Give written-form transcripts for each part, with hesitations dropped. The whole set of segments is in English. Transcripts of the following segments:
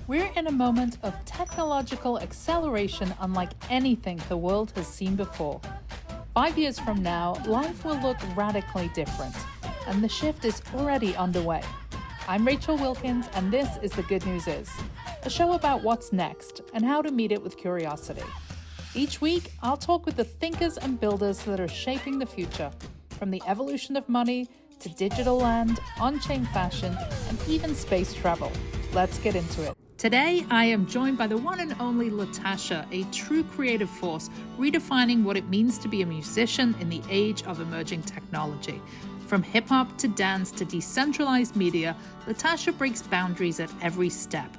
We're in a moment of technological acceleration unlike anything the world has seen before. 5 years from now, life will look radically different, and the shift is already underway. I'm Rachel Wilkins, and this is The Good News Is, a show about what's next and how to meet it with curiosity. Each week, I'll talk with the thinkers and builders that are shaping the future, from the evolution of money to digital land, on-chain fashion, and even space travel. Let's get into it. Today, I am joined by the one and only Latasha, a true creative force, redefining what it means to be a musician in the age of emerging technology. From hip-hop to dance to decentralized media, Latasha breaks boundaries at every step.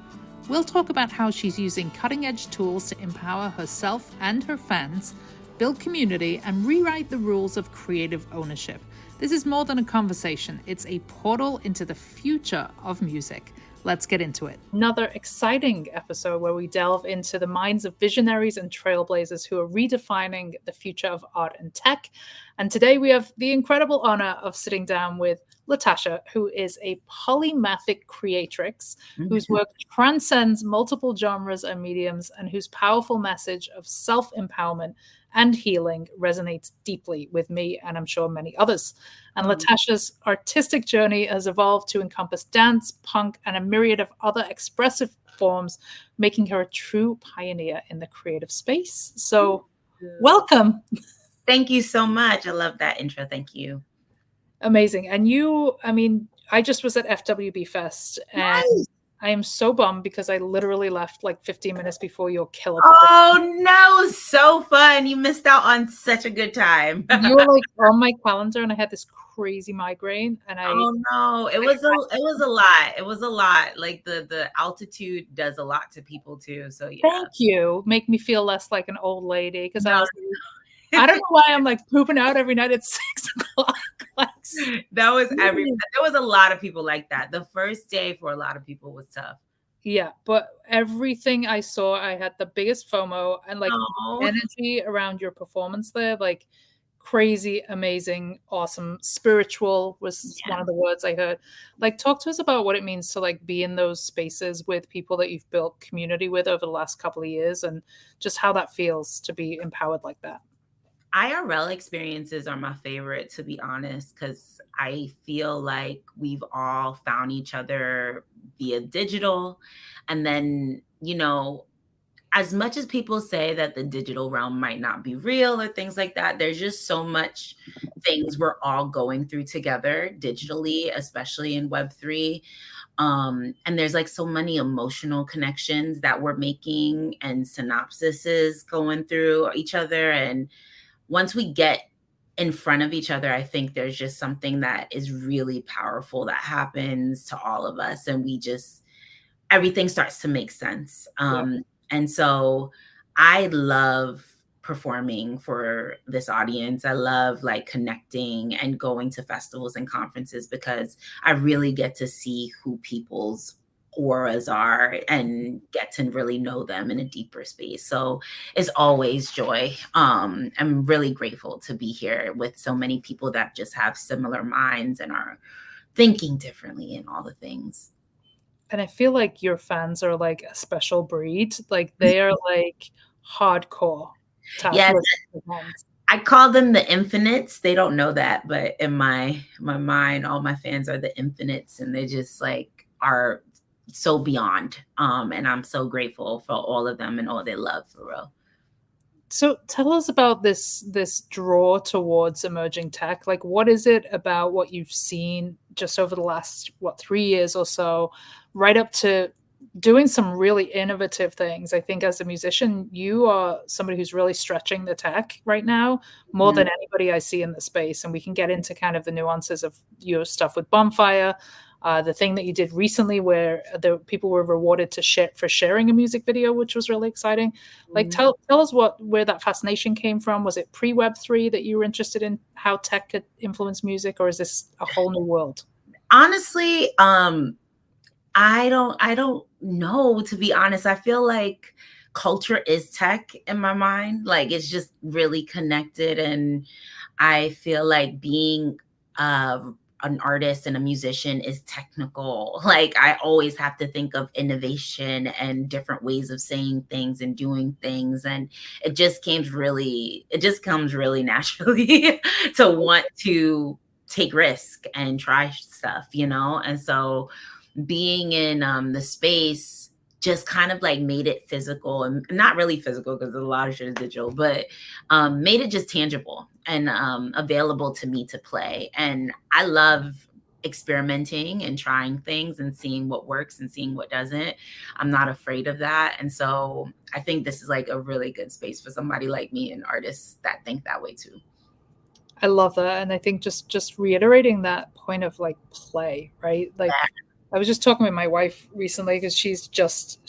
We'll talk about how she's using cutting-edge tools to empower herself and her fans, build community, and rewrite the rules of creative ownership. This is more than a conversation. It's a portal into the future of music. Let's get into it. Another exciting episode where we delve into the minds of visionaries and trailblazers who are redefining the future of art and tech. And today we have the incredible honor of sitting down with Latasha, who is a polymathic creatrix whose work transcends multiple genres and mediums and whose powerful message of self-empowerment and healing resonates deeply with me and I'm sure many others. And Latasha's artistic journey has evolved to encompass dance, punk, and a myriad of other expressive forms, making her a true pioneer in the creative space. So, welcome. Thank you so much. I love that intro. Thank you. Amazing. And I just was at FWB Fest and nice. I am so bummed because I literally left like 15 minutes before your killer. Oh no, so fun. You missed out on such a good time. You were like on my calendar and I had this crazy migraine and oh no, it was a lot. It was a lot. Like the altitude does a lot to people too. So yeah. Thank you. Make me feel less like an old lady because I don't know why I'm like pooping out every night at 6 o'clock. That was there was a lot of people like that. The first day for a lot of people was tough. Yeah, but everything I saw, I had the biggest FOMO and like energy around your performance there, like crazy, amazing, awesome, spiritual was one of the words I heard. Like talk to us about what it means to like be in those spaces with people that you've built community with over the last couple of years and just how that feels to be empowered like that. IRL experiences are my favorite, to be honest, because I feel like we've all found each other via digital. And then, as much as people say that the digital realm might not be real or things like that, there's just so much things we're all going through together digitally, especially in Web3. And there's like so many emotional connections that we're making and synopsises going through each other. And once we get in front of each other, I think there's just something that is really powerful that happens to all of us. And everything starts to make sense. And so I love performing for this audience. I love like connecting and going to festivals and conferences because I really get to see who people's auras are and get to really know them in a deeper space. So it's always joy. I'm really grateful to be here with so many people that just have similar minds and are thinking differently and all the things. And I feel like your fans are like a special breed. Like they are like hardcore. Yes. I call them the infinites. They don't know that, but in my mind, all my fans are the infinites and they just like are so beyond. And I'm so grateful for all of them and all their love, for real. So tell us about this draw towards emerging tech. Like, what is it about what you've seen just over the last, 3 years or so, right up to doing some really innovative things? I think as a musician, you are somebody who's really stretching the tech right now more than anybody I see in the space. And we can get into kind of the nuances of your stuff with Bonfire, the thing that you did recently where the people were rewarded for sharing a music video, which was really exciting. Like, tell us where that fascination came from. Was it pre-Web3 that you were interested in how tech could influence music, or is this a whole new world? Honestly, I don't know, to be honest. I feel like culture is tech in my mind. Like it's just really connected. And I feel like being an artist and a musician is technical. Like I always have to think of innovation and different ways of saying things and doing things. And it just comes really naturally to want to take risk and try stuff, you know? And so being in the space just kind of like made it physical, and not really physical because a lot of shit is digital, but made it just tangible and available to me to play. And I love experimenting and trying things and seeing what works and seeing what doesn't. I'm not afraid of that. And so I think this is like a really good space for somebody like me and artists that think that way too. I love that. And I think just reiterating that point of like play, right? Like I was just talking with my wife recently because she just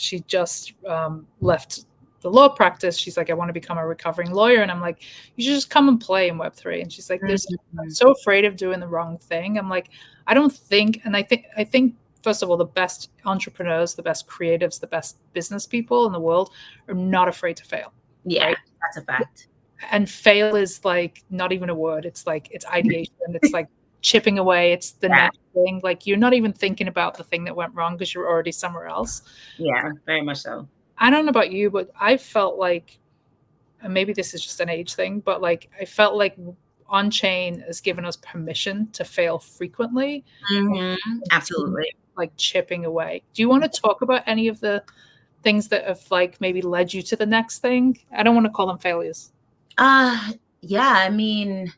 left the law practice. She's like, I want to become a recovering lawyer, and I'm like, you should just come and play in Web3. And she's like, there's I'm Mhm. so afraid of doing the wrong thing. I'm like, I don't think, and I think first of all, the best entrepreneurs, the best creatives, the best business people in the world are not afraid to fail, Yeah, right? that's a fact. And fail is like not even a word. It's like it's ideation. It's like chipping away. It's the Yeah, next thing. Like you're not even thinking about the thing that went wrong because you're already somewhere else. yeah, very much so. I don't know about you, but I felt like, and maybe this is just an age thing, but like I felt like on chain has given us permission to fail frequently and Mhm, continue, absolutely. like chipping away. Do you want to talk about any of the things that have like maybe led you to the next thing? I don't want to call them failures. Yeah, I mean,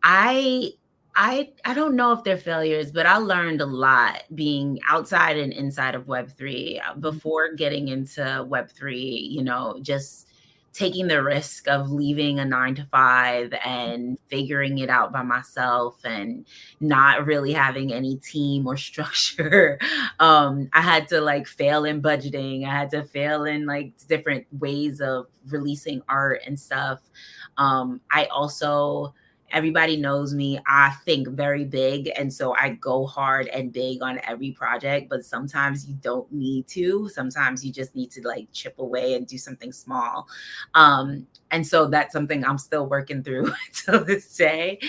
I I don't know if they're failures, but I learned a lot being outside and inside of Web3. Before getting into Web3, you know, just taking the risk of leaving a 9 to 5 and figuring it out by myself and not really having any team or structure. I had to like fail in budgeting. I had to fail in like different ways of releasing art and stuff. I also Everybody knows me. I think very big. And so I go hard and big on every project, but sometimes you don't need to. Sometimes you just need to like chip away and do something small. And so that's something I'm still working through to this day.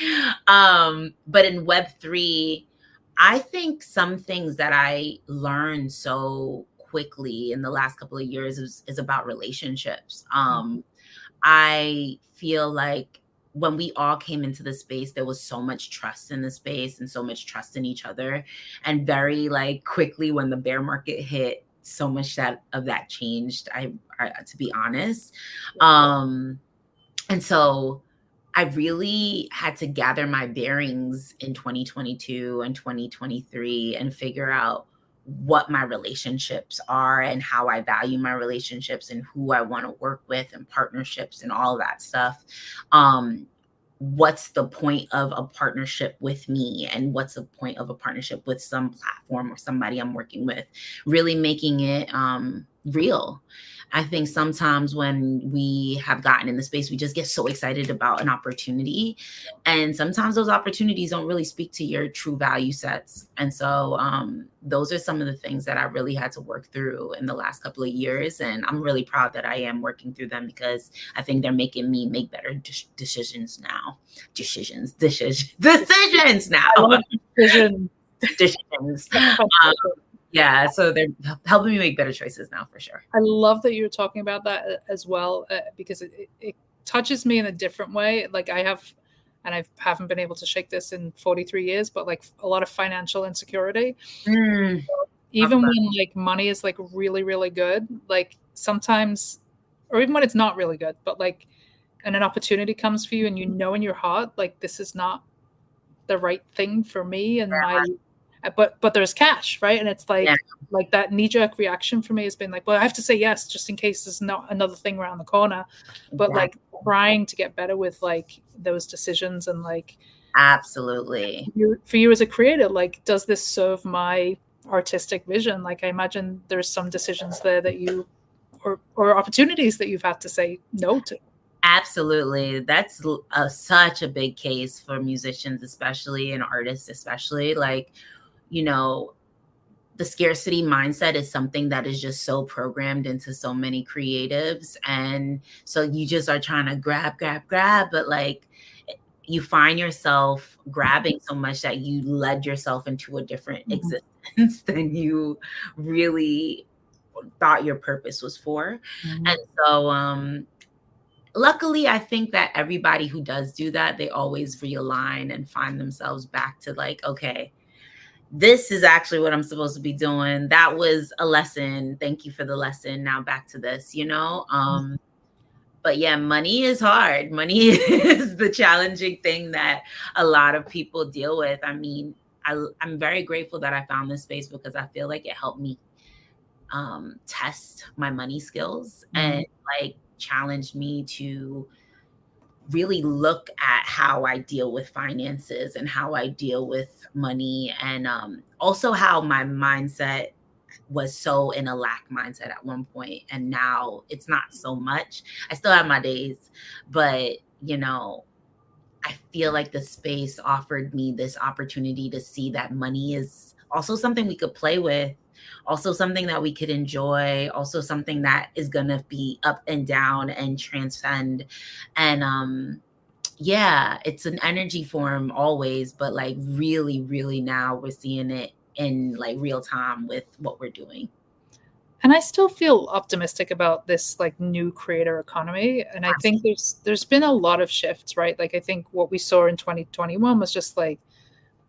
But in Web3, I think some things that I learned so quickly in the last couple of years is about relationships. I feel like when we all came into the space, there was so much trust in the space and so much trust in each other. And very like quickly when the bear market hit, so much that changed. I to be honest. Um, and so I really had to gather my bearings in 2022 and 2023 and figure out what my relationships are and how I value my relationships and who I want to work with and partnerships and all that stuff. Um, what's the point of a partnership with me and what's the point of a partnership with some platform or somebody I'm working with, really making it real. I think sometimes when we have gotten in the space, we just get so excited about an opportunity. And sometimes those opportunities don't really speak to your true value sets. And so those are some of the things that I really had to work through in the last couple of years. And I'm really proud that I am working through them because I think they're making me make better decisions now. Decisions now. I love vision. Decisions. That's fantastic. Yeah, so they're helping me make better choices now for sure. I love that you're talking about that as well, because it touches me in a different way. Like I have, and I haven't been able to shake this in 43 years, but like a lot of financial insecurity. Mm, love Even that. when like money is like really, really good, like sometimes, or even when it's not really good, but like, and an opportunity comes for you and you know in your heart, like this is not the right thing for me and my, but there's cash, right? And it's Yeah, like that knee-jerk reaction for me has been like, well, I have to say yes just in case there's not another thing around the corner. But like exactly. trying to get better with like those decisions and like Absolutely. for you as a creator, like does this serve my artistic vision? Like I imagine there's some decisions there that you or opportunities that you've had to say no to. Absolutely. That's such a big case for musicians, especially, and artists, especially. Like, you know, the scarcity mindset is something that is just so programmed into so many creatives. And so you just are trying to grab, grab, grab. But like, you find yourself grabbing so much that you led yourself into a different Mhm. existence than you really thought your purpose was for. And Mhm. so, luckily, I think that everybody who does do that, they always realign and find themselves back to like, okay, this is actually what I'm supposed to be doing. That was a lesson. Thank you for the lesson. Now back to this, you know? But yeah, money is hard. Money is the challenging thing that a lot of people deal with. I mean, I'm very grateful that I found this space because I feel like it helped me test my money skills and Mhm. like challenged me to really look at how I deal with finances and how I deal with money, and also how my mindset was so in a lack mindset at one point, and now it's not so much. I still have my days, but you know, I feel like the space offered me this opportunity to see that money is also something we could play with, also something that we could enjoy, also something that is going to be up and down and transcend. And yeah, it's an energy form always, but like really, really now we're seeing it in like real time with what we're doing. And I still feel optimistic about this like new creator economy. And I think Absolutely. there's been a lot of shifts, right? Like I think what we saw in 2021 was just like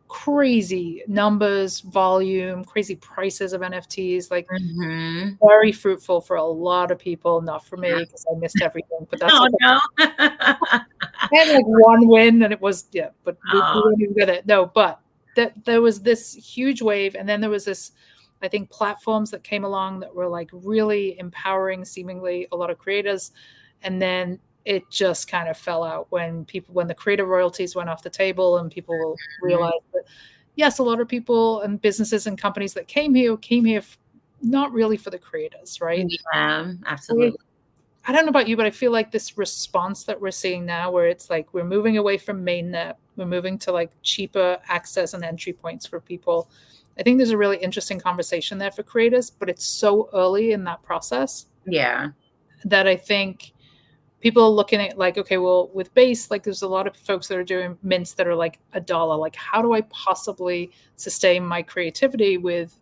crazy numbers, volume, crazy prices of NFTs, like Hmm. very fruitful for a lot of people, not for Yeah. me because I missed everything. But that's Oh okay. no. I had like one win and it was yeah, but we Oh, won't even get it. No, but there was this huge wave, and then there was this, I think, platforms that came along that were like really empowering, seemingly a lot of creators, and then it just kind of fell out when the creator royalties went off the table and people mhm. realized that yes, a lot of people and businesses and companies that came here not really for the creators, right? Yeah, I absolutely. I don't know about you, but I feel like this response that we're seeing now, where it's like we're moving away from mainnet, we're moving to like cheaper access and entry points for people. I think there's a really interesting conversation there for creators, but it's so early in that process Yeah. that I think people are looking at like, okay, well, with base, like there's a lot of folks that are doing mints that are like $1. Like, how do I possibly sustain my creativity with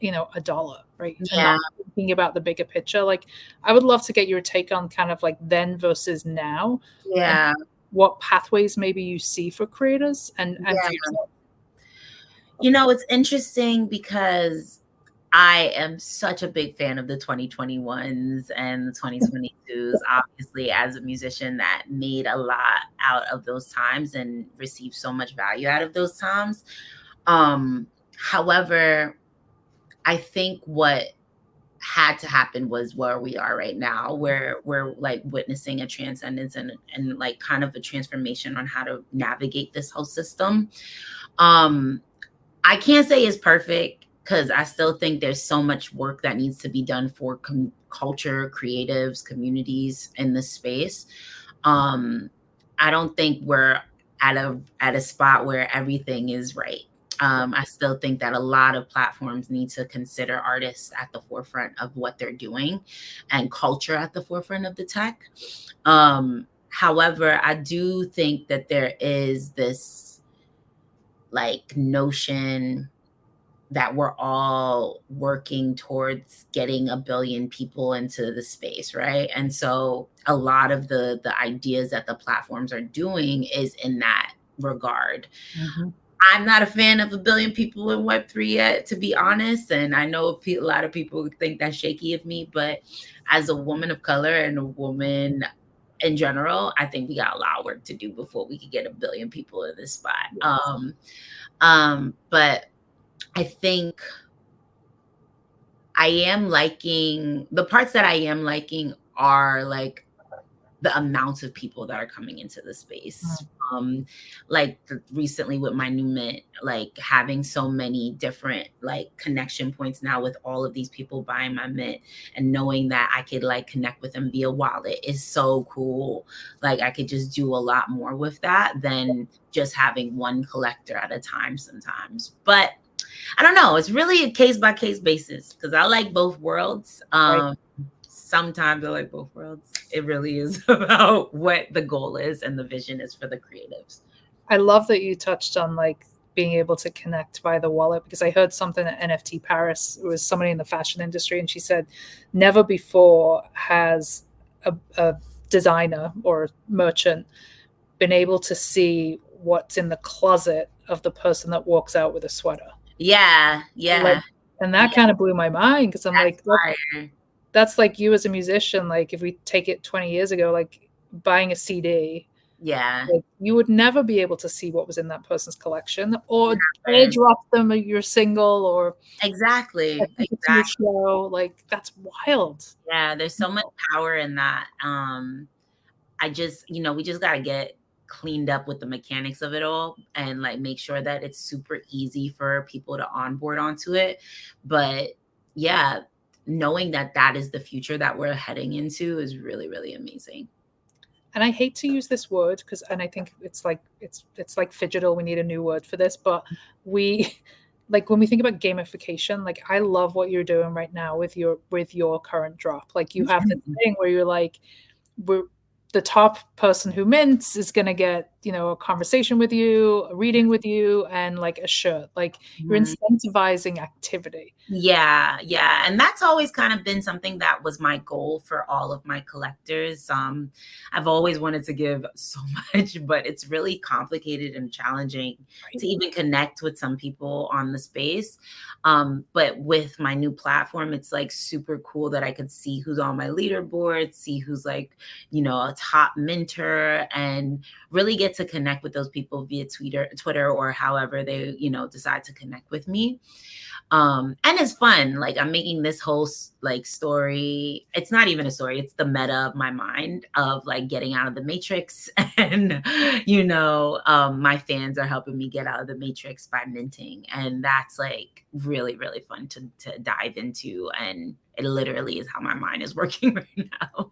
$1, right? And Yeah. not thinking about the bigger picture. Like, I would love to get your take on kind of like then versus now, and Yeah. what pathways maybe you see for creators and for Yeah. yourself. You know, it's interesting because I am such a big fan of the 2021s and the 2022s, obviously, as a musician that made a lot out of those times and received so much value out of those times. However, I think what had to happen was where we are right now, where we're like witnessing a transcendence and like kind of a transformation on how to navigate this whole system. Um, I can't say it's perfect because I still think there's so much work that needs to be done for culture, creatives, communities in this space. Um, I don't think we're at a spot where everything is right. I still think that a lot of platforms need to consider artists at the forefront of what they're doing and culture at the forefront of the tech. However, I do think that there is this like notion that we're all working towards getting a billion people into the space, right? And so a lot of the ideas that the platforms are doing is in that regard. Mm-hmm. I'm not a fan of a billion people in Web3 yet, to be honest. And I know a lot of people think that's shaky of me, but as a woman of color and a woman in general, I think we got a lot of work to do before we could get a billion people in this spot. Yes. But I think I am liking the parts that I am liking are like the amounts of people that are coming into the space. Mm. Like recently with my new mint, like having so many different like connection points now with all of these people buying my mint and knowing that I could like connect with them via wallet is so cool. Like I could just do a lot more with that than just having one collector at a time sometimes. But I don't know. It's really a case by case basis because I like both worlds. Right. Sometimes I like both worlds. It really is about what the goal is and the vision is for the creatives. I love that you touched on like being able to connect via the wallet, because I heard something at NFT Paris. It was somebody in the fashion industry, and she said, never before has a designer or merchant been able to see what's in the closet of the person that walks out with a sweater. Yeah, Like, yeah, and yeah, that kind of blew my mind, because I'm like, fire. that's like you as a musician. Like, if we take it 20 years ago, like buying a CD, Yeah, like you would never be able to see what was in that person's collection, or never. airdrop them your single, or a Exactly, ticket to your exactly. show. Like, that's wild. Yeah, there's so much power in that. We just gotta get cleaned up with the mechanics of it all and like make sure that it's super easy for people to onboard onto it. But yeah, knowing that that is the future that we're heading into is really, really amazing. And I hate to use this word, because, and I think it's like phygital. We need a new word for this, but we like when we think about gamification, like I love what you're doing right now with your current drop. Like, you have this thing where you're like, we're the top person who mints is going to get, a conversation with you, a reading with you, and like a shirt. Like, you're Mhm. incentivizing activity. Yeah, yeah, and that's always kind of been something that was my goal for all of my collectors. I've always wanted to give so much, but it's really complicated and challenging Right? to even connect with some people on the space. But with my new platform, it's like super cool that I could see who's on my leaderboard, see who's like, a top mentor, and really get to connect with those people via Twitter, or however they, decide to connect with me. And it's fun. Like, I'm making this whole like story. It's not even a story, it's the meta of my mind of like getting out of the matrix. And my fans are helping me get out of the matrix by minting, and that's like really, really fun to dive into, and it literally is how my mind is working right now.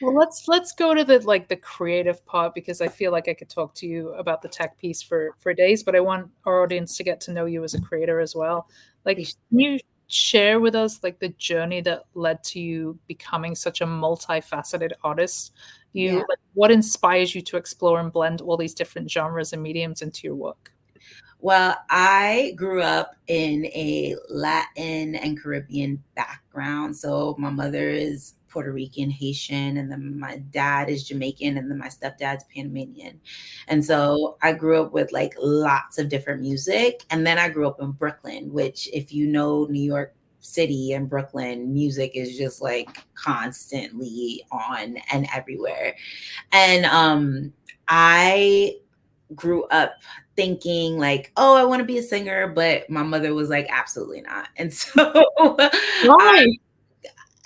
Well, let's go to the creative part, because I feel like I could talk to you about the tech piece for days, but I want our audience to get to know you as a creator as well. Like, can you share with us like the journey that led to you becoming such a multifaceted artist? Yeah. Like, what inspires you to explore and blend all these different genres and mediums into your work? Well, I grew up in a Latin and Caribbean background. So my mother is Puerto Rican, Haitian, and then my dad is Jamaican, and then my stepdad's Panamanian. And so I grew up with like lots of different music. And then I grew up in Brooklyn, which, if you know New York City and Brooklyn, music is just like constantly on and everywhere. And I grew up thinking like, oh, I want to be a singer, but my mother was like, absolutely not. And so Why?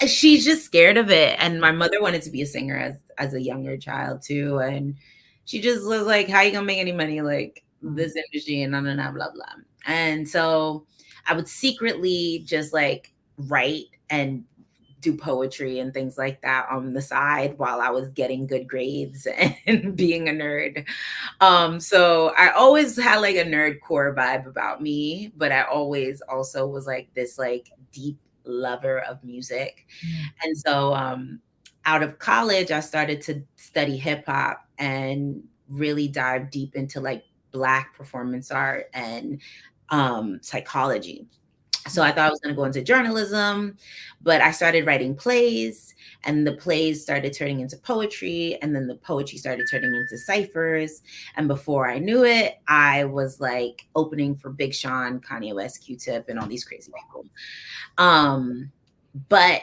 she's just scared of it. And my mother wanted to be a singer as a younger child too. And she just was like, how you gonna make any money like this industry and blah blah. And so I would secretly just like write and do poetry and things like that on the side while I was getting good grades and being a nerd. So I always had like a nerd core vibe about me, but I always also was like this like deep lover of music. And so out of college, I started to study hip hop and really dive deep into like Black performance art and psychology. So I thought I was going to go into journalism, but I started writing plays, and the plays started turning into poetry, and then the poetry started turning into ciphers. And before I knew it, I was like opening for Big Sean, Kanye West, Q-Tip, and all these crazy people. But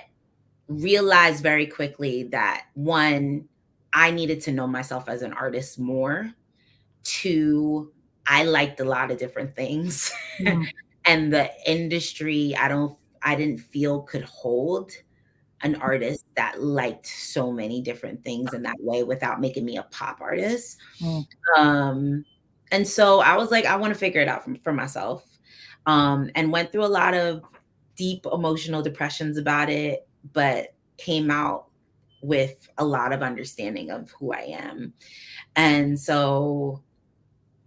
realized very quickly that, one, I needed to know myself as an artist more. Two, I liked a lot of different things. Mm, And the industry, I didn't feel could hold an artist that liked so many different things in that way without making me a pop artist. mm, Um, and so I was like, I want to figure it out for myself. And went through a lot of deep emotional depressions about it, but came out with a lot of understanding of who I am. And so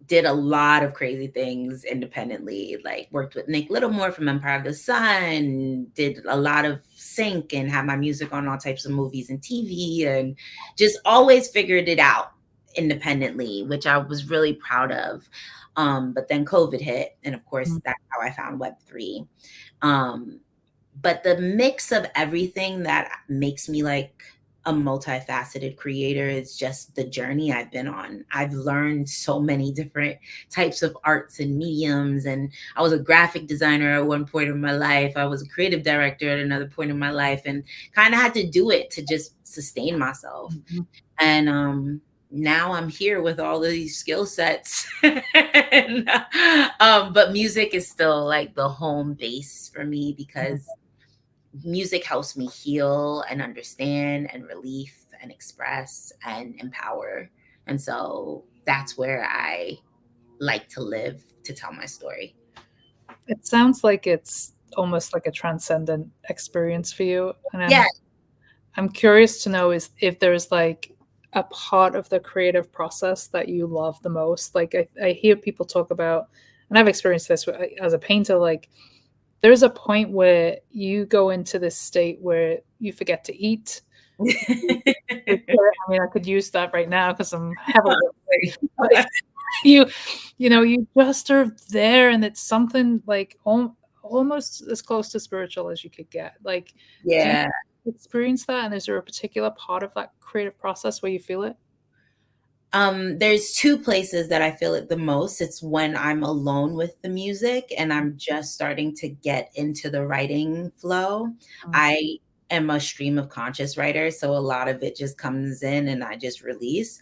did a lot of crazy things independently, like worked with Nick Littlemore from Empire of the Sun, did a lot of sync and had my music on all types of movies and TV, and just always figured it out independently, which I was really proud of. But then COVID hit, and of course, Mm. that's how I found Web3. Um, but the mix of everything that makes me like a multifaceted creator is just the journey I've been on. I've learned so many different types of arts and mediums. And I was a graphic designer at one point in my life. I was a creative director at another point in my life, and kind of had to do it to just sustain myself. Mhm. And now I'm here with all of these skill sets. And, but music is still like the home base for me, Mhm. because music helps me heal and understand and relief and express and empower. And so that's where I like to live, to tell my story. It sounds like it's almost like a transcendent experience for you, and Yeah. I'm curious to know is if there's like a part of the creative process that you love the most. Like I hear people talk about, and I've experienced this as a painter. Like there's a point where you go into this state where you forget to eat. I mean, I could use that right now because I'm heavily. Like you, you just are there, and it's something like almost as close to spiritual as you could get. Like, do you Yeah. experience that? And is there a particular part of that creative process where you feel it? There's two places that I feel it the most. It's when I'm alone with the music and I'm just starting to get into the writing flow. Mm. I am a stream of conscious writer, so a lot of it just comes in and I just release.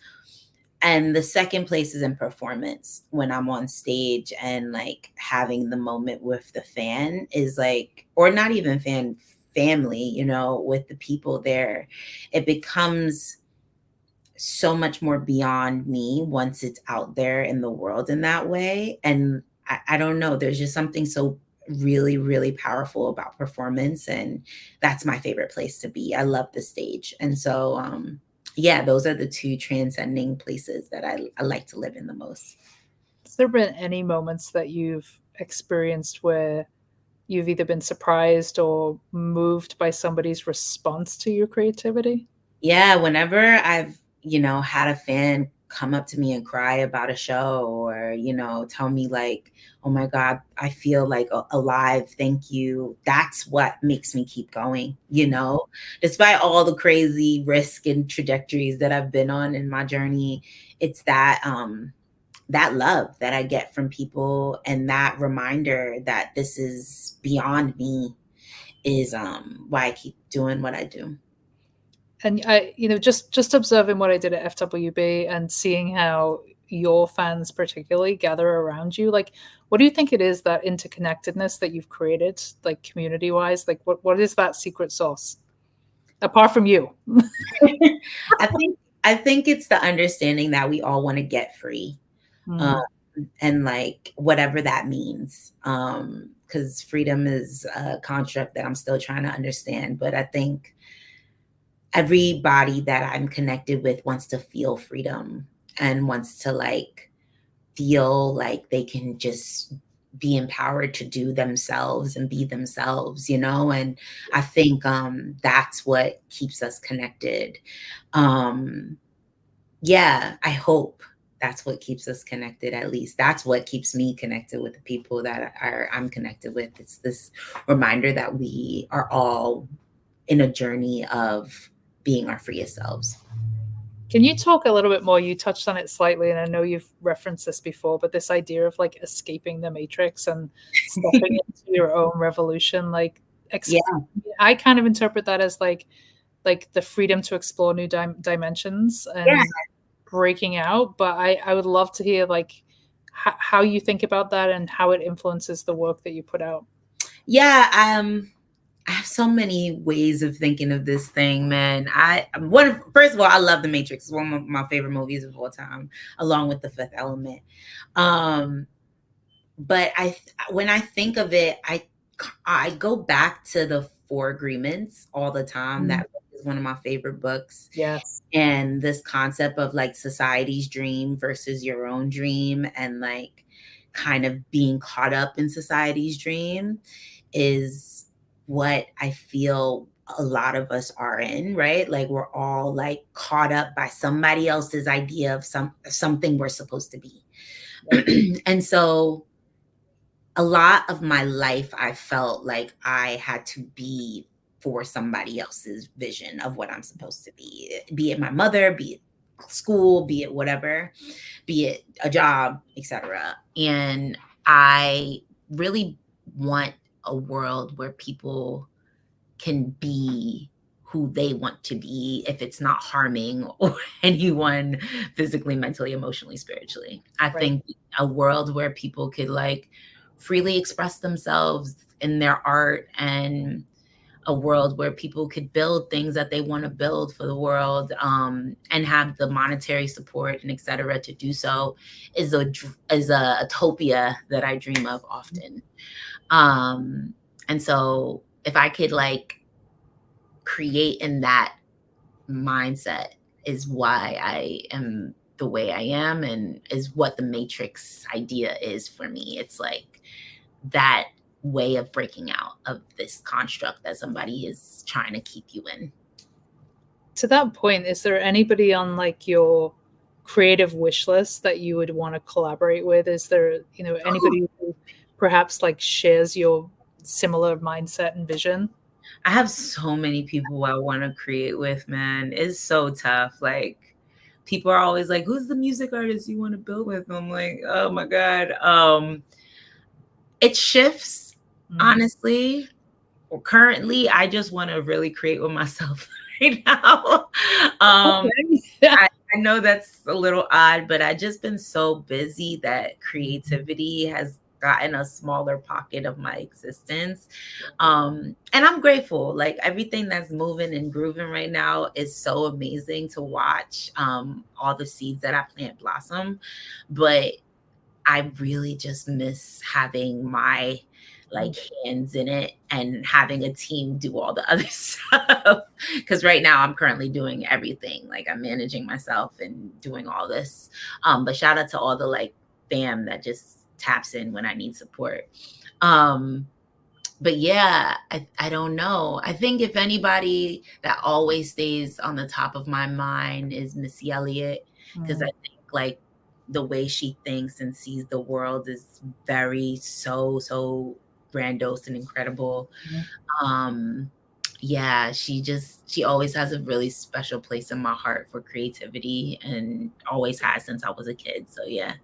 And the second place is in performance, when I'm on stage and like having the moment with the fan is like, or not even fan, family, with the people there. It becomes so much more beyond me once it's out there in the world in that way. And I don't know, there's just something so really, really powerful about performance. And that's my favorite place to be. I love the stage. And so, yeah, those are the two transcending places that I like to live in the most. Has there been any moments that you've experienced where you've either been surprised or moved by somebody's response to your creativity? Yeah, whenever I've, had a fan come up to me and cry about a show, or, tell me like, "Oh my God, I feel like alive. Thank you." That's what makes me keep going. Despite all the crazy risk and trajectories that I've been on in my journey, it's that love that I get from people, and that reminder that this is beyond me is why I keep doing what I do. And just observing what I did at FWB and seeing how your fans particularly gather around you, like what do you think it is, that interconnectedness that you've created, like community wise? Like what is that secret sauce apart from you? I think it's the understanding that we all want to get free, um, Mm. and like whatever that means. Because freedom is a construct that I'm still trying to understand. But I think everybody that I'm connected with wants to feel freedom and wants to like feel like they can just be empowered to do themselves and be themselves. And I think that's what keeps us connected. Um, Yeah, I hope that's what keeps us connected. At least that's what keeps me connected with the people that I'm connected with. It's this reminder that we are all in a journey of being our freest selves. Can you talk a little bit more? You touched on it slightly, and I know you've referenced this before, but this idea of like escaping the matrix and stepping into your own revolution, like Yeah, I kind of interpret that as like the freedom to explore new dimensions yeah, and breaking out. But I would love to hear like how you think about that and how it influences the work that you put out. yeah. I have so many ways of thinking of this thing, man. First of all, I love The Matrix. It's one of my favorite movies of all time, along with The Fifth Element. Um, but when I think of it, I go back to the Four Agreements all the time. Mm. That is one of my favorite books. Yes. And this concept of like society's dream versus your own dream, and like kind of being caught up in society's dream, is what I feel a lot of us are in, right? Like we're all like caught up by somebody else's idea of something we're supposed to be. Right. And so a lot of my life I felt like I had to be for somebody else's vision of what I'm supposed to be it my mother, be it school, be it whatever, be it a job, etc. And I really want a world where people can be who they want to be if it's not harming or anyone physically, mentally, emotionally, spiritually. I Right. think a world where people could like freely express themselves in their art, and a world where people could build things that they want to build for the world, and have the monetary support and et cetera to do so is a utopia that I dream of often. And so if I could like create in that mindset is why I am the way I am, and is what the matrix idea is for me. It's like that way of breaking out of this construct that somebody is trying to keep you in. To that point, is there anybody on like your creative wish list that you would want to collaborate with? Is there, anybody who perhaps like shares your similar mindset and vision? I have so many people I want to create with, man. It's so tough. Like people are always like, who's the music artist you want to build with? I'm like, oh my God. It shifts, Mm. honestly. Currently, I just want to really create with myself right now. Okay. Yeah. I know that's a little odd, but I just been so busy that creativity has gotten a smaller pocket of my existence. And I'm grateful. Like everything that's moving and grooving right now is so amazing to watch. All the seeds that I plant blossom. But I really just miss having my like hands in it and having a team do all the other stuff. Cause right now I'm currently doing everything. Like I'm managing myself and doing all this. But shout out to all the like fam that just taps in when I need support. Um, but yeah, I don't know. I think if anybody that always stays on the top of my mind is Missy Elliott, because I Mm. think like the way she thinks and sees the world is very so grandiose and incredible. Mm. Um, yeah, she always has a really special place in my heart for creativity and always has since I was a kid. So yeah.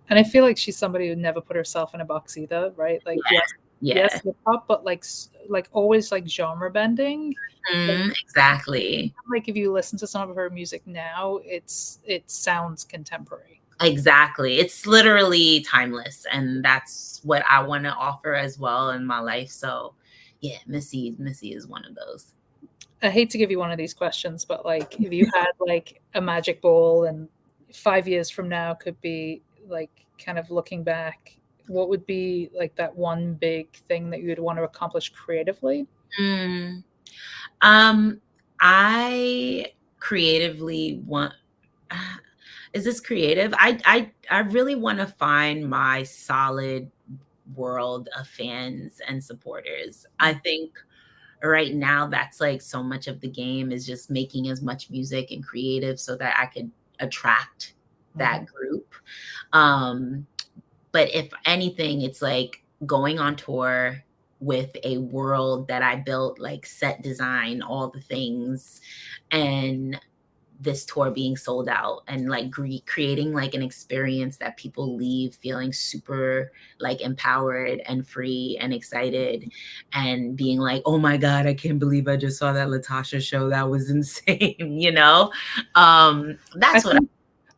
And I feel like she's somebody who never put herself in a box either, right? Like, Yeah. yes, Yeah. yes, hip hop, but like, like always like genre bending. Like, Exactly. like if you listen to some of her music now, it sounds contemporary. Exactly. It's literally timeless, and that's what I want to offer as well in my life. So, yeah, Missy is one of those. I hate to give you one of these questions, but like if you had like a magic ball and 5 years from now could be like kind of looking back, what would be like that one big thing that you would want to accomplish creatively? Mm. Um, I creatively want. Is this creative? I really want to find my solid world of fans and supporters. I think right now that's like so much of the game is just making as much music and creative so that I could attract Mhm. that group. Um, but if anything, it's like going on tour with a world that I built, like set design, all the things, and this tour being sold out and like creating like an experience that people leave feeling super like empowered and free and excited and being like, oh my God, I can't believe I just saw that Latasha show. That was insane, you know? I That's what think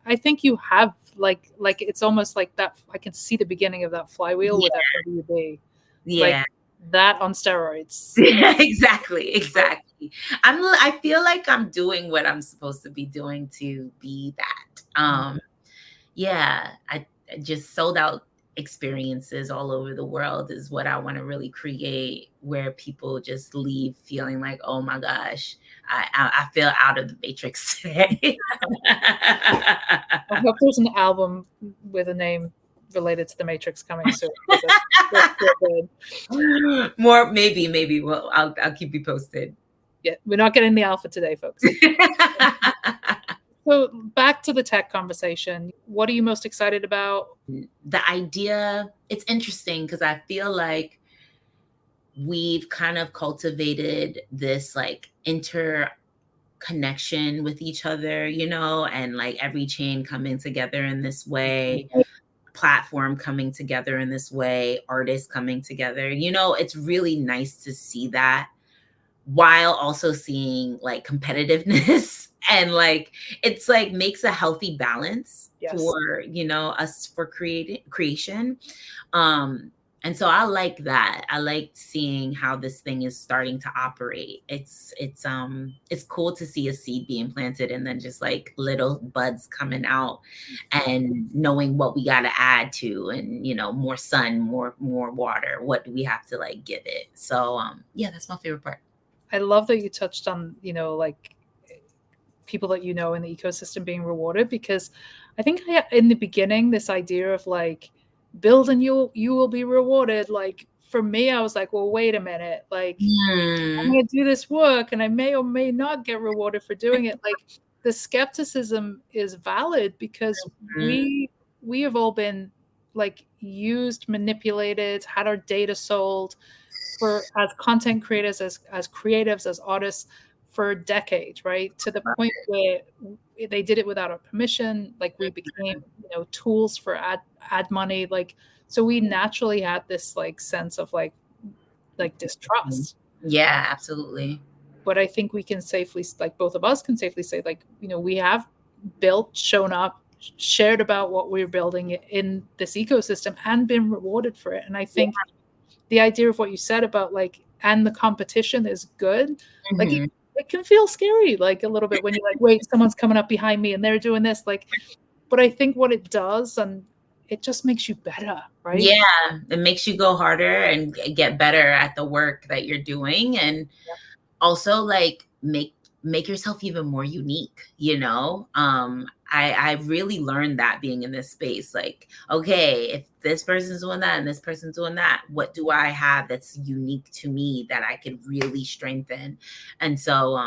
I think you have like it's almost like that. I can see the beginning of that flywheel with yeah, FWB, like yeah. that on steroids. Yeah, exactly, exactly. I feel like I'm doing what I'm supposed to be doing to be that. Yeah, I just sold out experiences all over the world is what I want to really create, where people just leave feeling like, oh my gosh, I feel out of the matrix today. I hope there's an album with a name related to the Matrix coming soon because that's so good. More, maybe. Well, I'll keep you posted. Yeah, we're not getting the alpha today, folks. So back to the tech conversation. What are you most excited about? The idea, it's interesting because I feel like we've kind of cultivated this like interconnection with each other, and like every chain coming together in this way, platform coming together in this way, artists coming together. It's really nice to see that while also seeing like competitiveness and like it's like makes a healthy balance Yes. for us for creation. um and so I like that. I like seeing how this thing is starting to operate. It's cool to see a seed being planted and then just like little buds coming out and knowing what we got to add to, and more sun, more water, what do we have to like give it. So yeah, that's my favorite part. I love that you touched on, like people that in the ecosystem being rewarded, because I think in the beginning, this idea of like build and you will be rewarded. Like for me, I was like, well, wait a minute, like I'm Hmm. going to do this work and I may or may not get rewarded for doing it. Like the skepticism is valid because we have all been like used, manipulated, had our data sold for as content creators, as creatives, as artists for decades, right? To the point where they did it without our permission. Like we became, tools for ad money. Like so, we naturally had this like sense of like distrust. Yeah, absolutely. But I think we can safely, like both of us can safely say, like we have built, shown up, shared about what we're building in this ecosystem, and been rewarded for it. And I Yeah. think the idea of what you said about like, and the competition is good. Like Hmm. it can feel scary, like a little bit when you're like, wait, someone's coming up behind me and they're doing this. Like, but I think what it does, and it just makes you better, right? Yeah, it makes you go harder and get better at the work that you're doing, and also like make yourself even more unique. I really learned that being in this space, like, okay, if this person's doing that and this person's doing that, what do I have that's unique to me that I could really strengthen? And so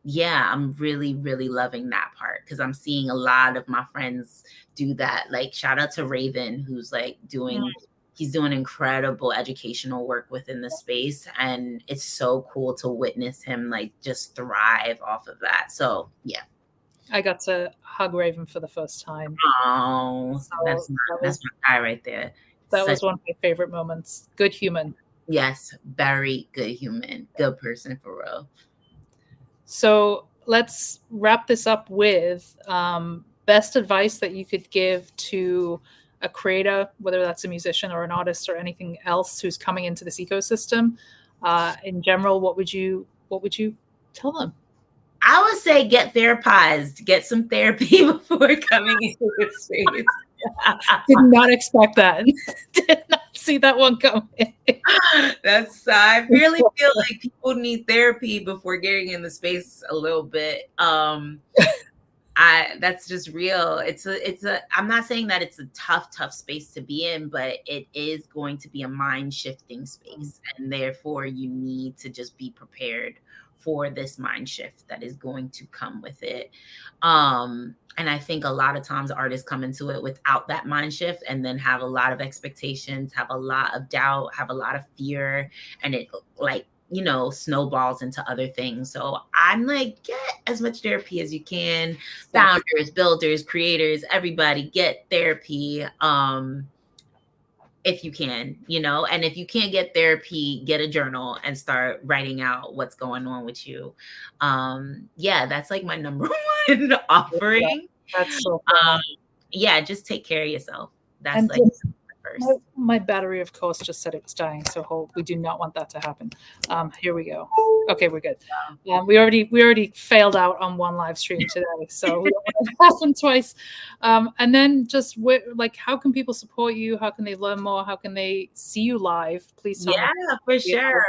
yeah, I'm really really loving that part because I'm seeing a lot of my friends do that. Like shout out to Raven, who's like Mm, he's doing incredible educational work within the space, and it's so cool to witness him like just thrive off of that. So yeah. I got to hug Raven for the first time. Oh, So that's my guy right there. that Such was one of my favorite moments. Good human. Yes, very good human, good person for real. So let's wrap this up with best advice that you could give to a creator, whether that's a musician or an artist or anything else who's coming into this ecosystem. In general, what would you tell them? I would say get therapized, get some therapy before coming into this space. Did not expect that. Did not see that one coming. I really feel like people need therapy before getting in the space a little bit. That's just real. I'm not saying that it's a tough space to be in, but it is going to be a mind shifting space. And therefore you need to just be prepared for this mind shift that is going to come with it. And I think a lot of times artists come into it without that mind shift and then have a lot of expectations, have a lot of doubt, have a lot of fear, and it like snowballs into other things. So I'm like, get as much therapy as you can. Founders, builders, creators, everybody get therapy. If you can, and if you can't get therapy, get a journal and start writing out what's going on with you. Yeah, that's like my number one offering. That's so um funny. yeah, just take care of yourself. That's And like just the first. my battery, of course, just said it was dying. So hold. We do not want that to happen. Here we go. Okay, we're good. We already failed out on one live stream today, so we don't want it to happen twice. And then just like, how can people support you? How can they learn more? How can they see you live? Please tell me. Yeah, for sure.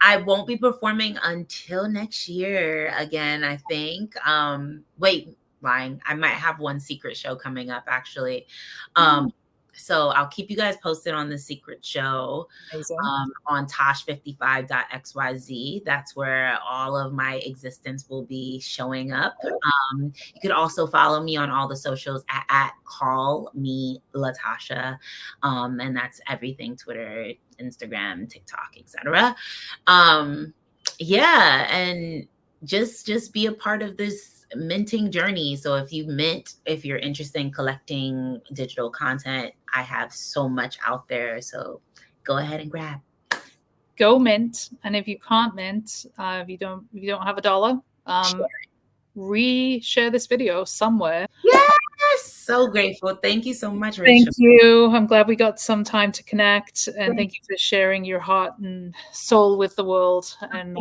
I won't be performing until next year again, I think. Wait, lying. I might have one secret show coming up actually. So I'll keep you guys posted on the secret show Amazing. on tosh55.xyz. That's where all of my existence will be showing up. You could also follow me on all the socials at call me Latasha. And that's everything: Twitter, Instagram, TikTok, etc. Yeah, and just be a part of this minting journey. So if you're interested in collecting digital content, I have so much out there. So go ahead and grab. Go mint, and if you can't mint, if you don't have $1, re-share this video somewhere. Yes, so grateful. Thank you so much, Thank Rachel. you. I'm glad we got some time to connect, and thank you for sharing your heart and soul with the world and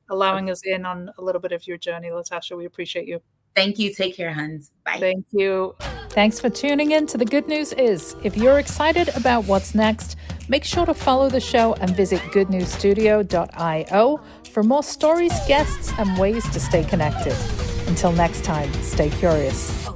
allowing us in on a little bit of your journey, Latasha. We appreciate you. Thank you. Take care, Huns. Bye. Thank you. Thanks for tuning in to The Good News Is. If you're excited about what's next, make sure to follow the show and visit goodnewsstudio.io for more stories, guests, and ways to stay connected. Until next time, stay curious.